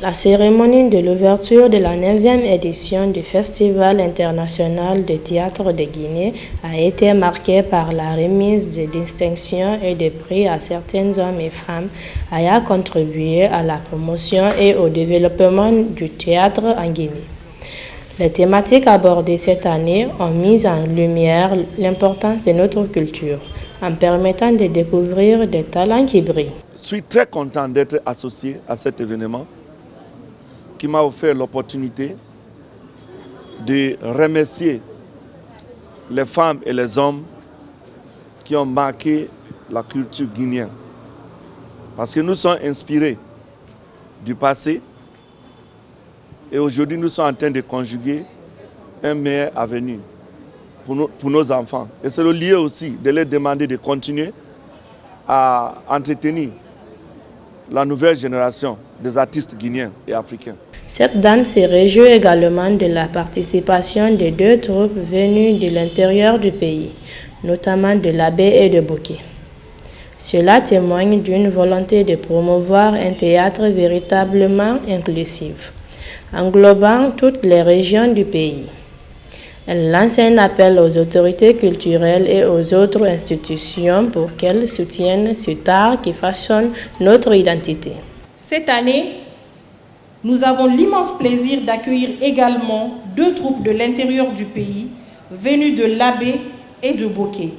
La cérémonie de l'ouverture de la 9e édition du Festival international de théâtre de Guinée a été marquée par la remise de distinctions et de prix à certains hommes et femmes ayant contribué à la promotion et au développement du théâtre en Guinée. Les thématiques abordées cette année ont mis en lumière l'importance de notre culture, en permettant de découvrir des talents qui brillent. Je suis très content d'être associé à cet événement qui m'a offert l'opportunité de remercier les femmes et les hommes qui ont marqué la culture guinéenne. Parce que nous sommes inspirés du passé et aujourd'hui nous sommes en train de conjuguer un meilleur avenir pour nos enfants. Et c'est le lieu aussi de leur demander de continuer à entretenir la nouvelle génération des artistes guinéens et africains. Cette dame se réjouit également de la participation de 2 troupes venues de l'intérieur du pays, notamment de Labé et de Bouquet. Cela témoigne d'une volonté de promouvoir un théâtre véritablement inclusif, englobant toutes les régions du pays. Elle lance un appel aux autorités culturelles et aux autres institutions pour qu'elles soutiennent cet art qui façonne notre identité. Cette année, nous avons l'immense plaisir d'accueillir également 2 troupes de l'intérieur du pays, venues de Labé et de Bouquet.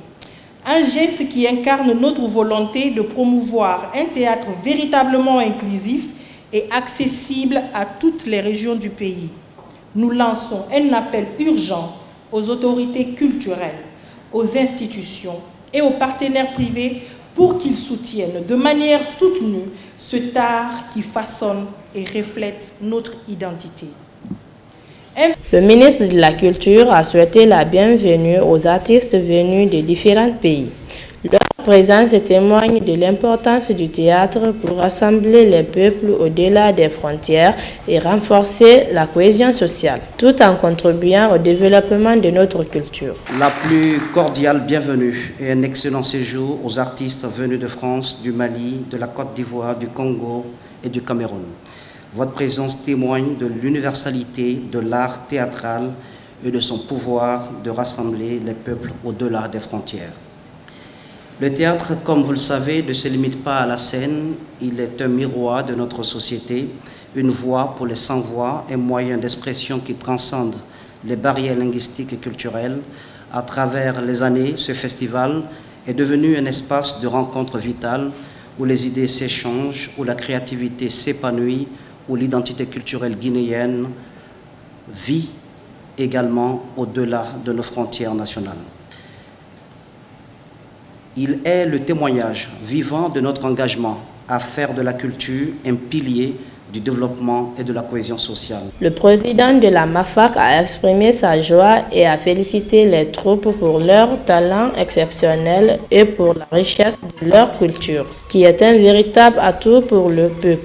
Un geste qui incarne notre volonté de promouvoir un théâtre véritablement inclusif et accessible à toutes les régions du pays. Nous lançons un appel urgent aux autorités culturelles, aux institutions et aux partenaires privés pour qu'ils soutiennent de manière soutenue cet art qui façonne et reflète notre identité. Le ministre de la Culture a souhaité la bienvenue aux artistes venus de différents pays. Leur présence témoigne de l'importance du théâtre pour rassembler les peuples au-delà des frontières et renforcer la cohésion sociale, tout en contribuant au développement de notre culture. La plus cordiale bienvenue et un excellent séjour aux artistes venus de France, du Mali, de la Côte d'Ivoire, du Congo et du Cameroun. Votre présence témoigne de l'universalité de l'art théâtral et de son pouvoir de rassembler les peuples au-delà des frontières. Le théâtre, comme vous le savez, ne se limite pas à la scène. Il est un miroir de notre société, une voix pour les sans-voix, un moyen d'expression qui transcende les barrières linguistiques et culturelles. À travers les années, ce festival est devenu un espace de rencontre vitale où les idées s'échangent, où la créativité s'épanouit, où l'identité culturelle guinéenne vit également au-delà de nos frontières nationales. Il est le témoignage vivant de notre engagement à faire de la culture un pilier du développement et de la cohésion sociale. Le président de la MAFAC a exprimé sa joie et a félicité les troupes pour leur talent exceptionnel et pour la richesse de leur culture, qui est un véritable atout pour le peuple.